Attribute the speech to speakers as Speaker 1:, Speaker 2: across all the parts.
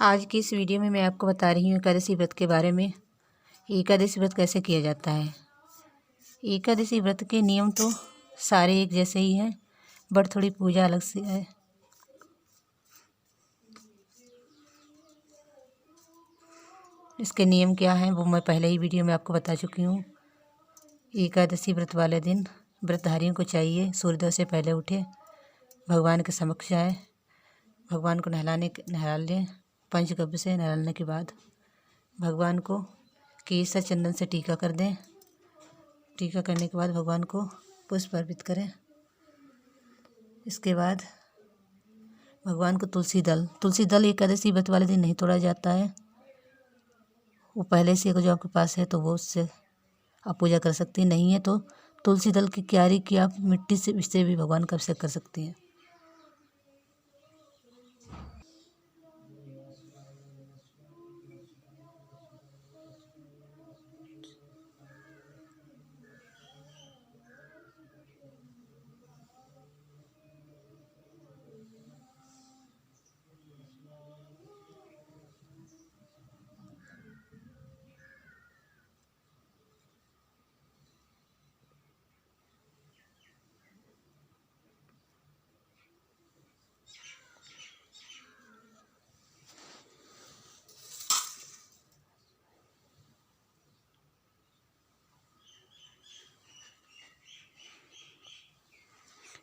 Speaker 1: आज की इस वीडियो में मैं आपको बता रही हूँ एकादशी व्रत के बारे में। एकादशी व्रत कैसे किया जाता है। एकादशी व्रत के नियम तो सारे एक जैसे ही हैं, बट थोड़ी पूजा अलग से है। इसके नियम क्या हैं वो मैं पहले ही वीडियो में आपको बता चुकी हूँ। एकादशी व्रत वाले दिन व्रतधारियों को चाहिए सूर्योदय से पहले उठे, भगवान के समक्ष जाए, भगवान को नहला लें। पंचगव्य से नहलाने के बाद भगवान को केसर चंदन से टीका कर दें। टीका करने के बाद भगवान को पुष्प अर्पित करें। इसके बाद भगवान को तुलसी दल एकादशी व्रत वाले दिन नहीं तोड़ा जाता है। वो पहले से अगर जो आपके पास है तो वो उससे आप पूजा कर सकती हैं, नहीं है तो तुलसी दल की क्यारी की आप मिट्टी से इससे भी भगवान का अभिषेक कर सकती हैं।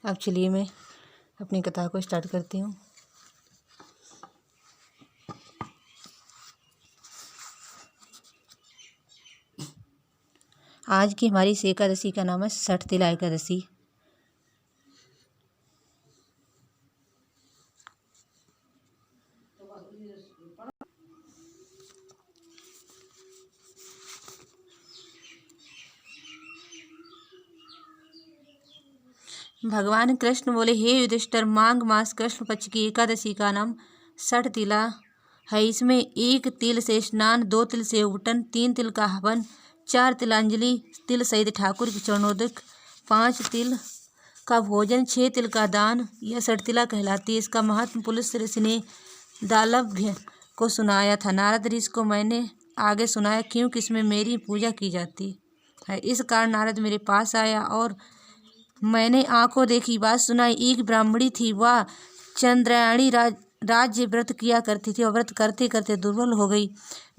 Speaker 1: अब चलिए मैं अपनी कथा को स्टार्ट करती हूँ। आज की हमारी इस एकादशी का नाम है छठ तिला एकादशी। भगवान कृष्ण बोले, हे युधिष्ठिर, माघ मास कृष्ण पक्ष की एकादशी का नाम छठ तिला है। इसमें 1 तिल से स्नान, 2 तिल से उबटन, 3 तिल का हवन, 4 तिलांजलि तिल सहित ठाकुर की चरणोदक, 5 तिल का भोजन, 6 तिल का दान, यह छठ तिला कहलाती है। इसका महत्व पुलुस ऋषि ने दालभ्य को सुनाया था। नारद ऋषि को मैंने आगे सुनाया, क्योंकि इसमें मेरी पूजा की जाती है। इस कारण नारद मेरे पास आया और मैंने आंखों देखी बात सुनाई। एक ब्राह्मणी थी, वह चंद्रायणी राज्य व्रत किया करती थी और व्रत करते करते दुर्बल हो गई।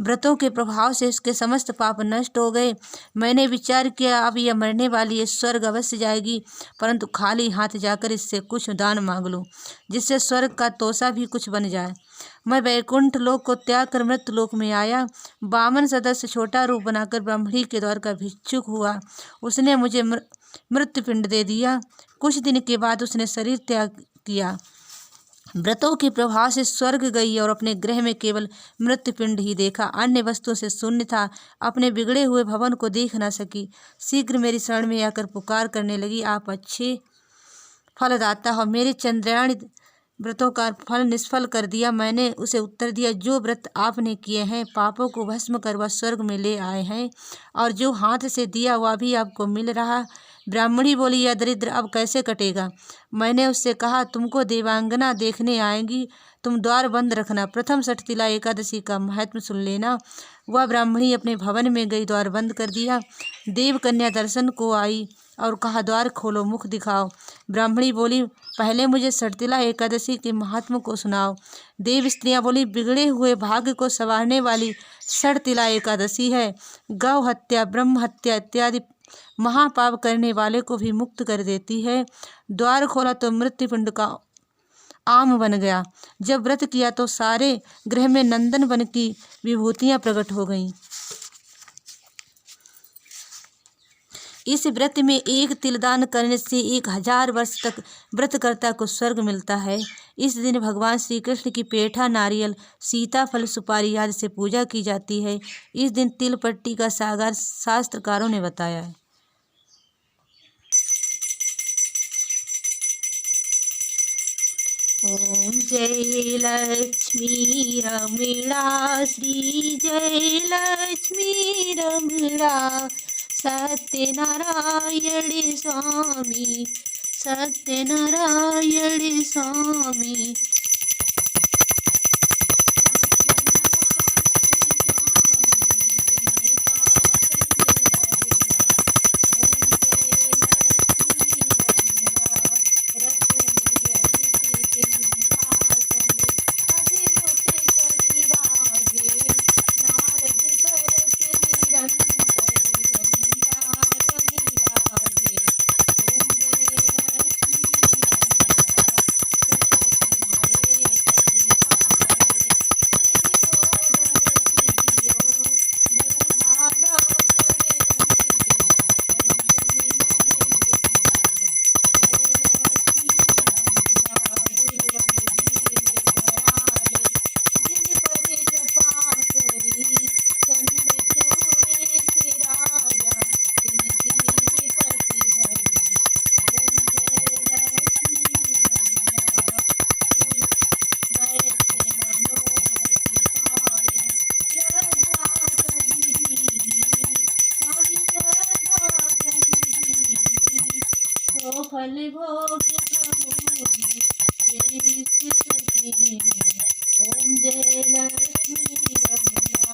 Speaker 1: व्रतों के प्रभाव से उसके समस्त पाप नष्ट हो गए। मैंने विचार किया, अब यह मरने वाली है, स्वर्ग अवश्य जाएगी, परंतु खाली हाथ जाकर इससे कुछ दान मांग लूं, जिससे स्वर्ग का तोसा भी कुछ बन जाए। मैं वैकुंठ लोक को त्याग कर मृत्यु लोक में आया। बामन सदस्य छोटा रूप बनाकर ब्राह्मणी के द्वार का भिक्षुक हुआ। उसने मुझे मृत्युपिंड दे दिया। कुछ दिन के बाद उसने शरीर त्याग किया। व्रतों के प्रभाव से स्वर्ग गई और अपने गृह में केवल मृत्युपिंड ही देखा, अन्य वस्तुओं से शून्य था। अपने बिगड़े हुए भवन को देख न सकी। शीघ्र मेरी शरण में आकर पुकार करने लगी, आप अच्छे फलदाता हो, मेरे चंद्रायणी व्रतों का फल निष्फल कर दिया। मैंने उसे उत्तर दिया, जो व्रत आपने किए हैं पापों को भस्म कर वह स्वर्ग में ले आए हैं, और जो हाथ से दिया वह भी आपको मिल रहा। ब्राह्मणी बोली, यह दरिद्र अब कैसे कटेगा। मैंने उससे कहा, तुमको देवांगना देखने आएंगी, तुम द्वार बंद रखना। प्रथम छठ तिला एकादशी का महत्व सुन लेना। वह ब्राह्मणी अपने भवन में गई, द्वार बंद कर दिया। देव कन्या दर्शन को आई और कहा, द्वार खोलो, मुख दिखाओ। ब्राह्मणी बोली, पहले मुझे छठ तिला एकादशी के महात्म को सुनाओ। देव स्त्रियां बोली, बिगड़े हुए भाग्य को संवारने वाली छठ तिला एकादशी है। गौ हत्या, ब्रह्म हत्या इत्यादि महापाप करने वाले को भी मुक्त कर देती है। द्वार खोला तो मृत्युपिंड का आम बन गया। जब व्रत किया तो सारे गृह में नंदन वन की विभूतियां प्रकट हो गईं। इस व्रत में 1 तिलदान करने से 1000 वर्ष तक व्रतकर्ता को स्वर्ग मिलता है। इस दिन भगवान श्री कृष्ण की पेठा, नारियल, सीताफल, सुपारी आदि से पूजा की जाती है। इस दिन तिल पट्टी का सागर शास्त्रकारों ने बताया है। ओम जय लक्ष्मी रमणा, श्री जय लक्ष्मी रमणा, सत्यनारायण स्वामी, सत्यनारायण स्वामी। फल भोग प्रभु जी स्तुति। ओम जय लक्ष्मी रमणा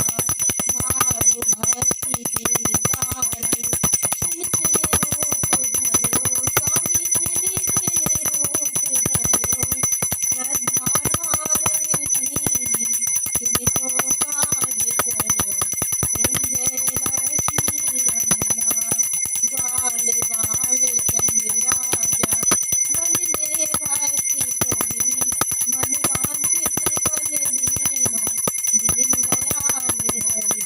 Speaker 1: भाव भक्ति के कारण छिन छिन रूप धरो स्वामी छिन छिन रूप धरो श्रद्धा धारण दीनी तिनको काज करो। ओम जय लक्ष्मी रमणा ग्वाल बाल संग राजा मन में भक्ति करी मन वांछित फल दीनो दीन दयाल हरि।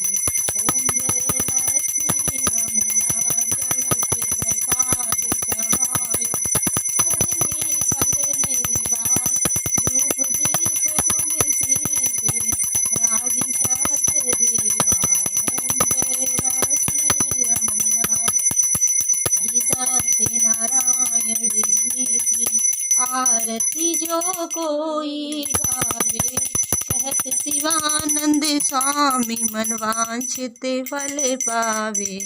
Speaker 1: ओम जय लक्ष्मी रमणा चढ़त प्रसाद चढ़ायो करनी फल निवास धूप दीप तुम शीशे राजी सत्य देवा। ओम जय लक्ष्मी रमणा सत्यनारायण जी की आरती जो कोई गावे कहत शिवानंद स्वामी मन वांछित फल पावे।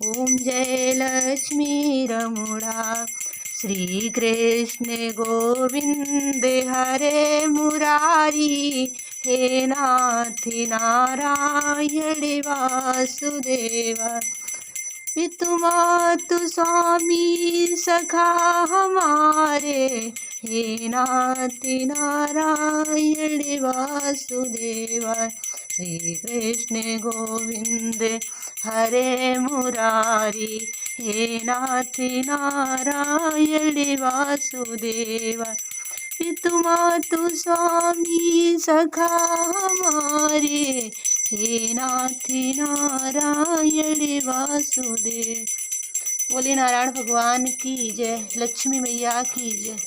Speaker 1: ओम जय लक्ष्मी रमणा श्री कृष्ण गोविंद हरे मुरारी हे नाथ नारायण वासुदेवा। पितु मातु स्वामी सखा हमारे हे नाथ नारायण वासुदेवा। श्री कृष्ण गोविंद हरे मुरारी हे नाथ नारायण वासुदेवा। पितु मातु स्वामी सखा हमारे हे नाथ नारायण वासुदेव। बोले नारायण भगवान की जय, लक्ष्मी मैया की जय।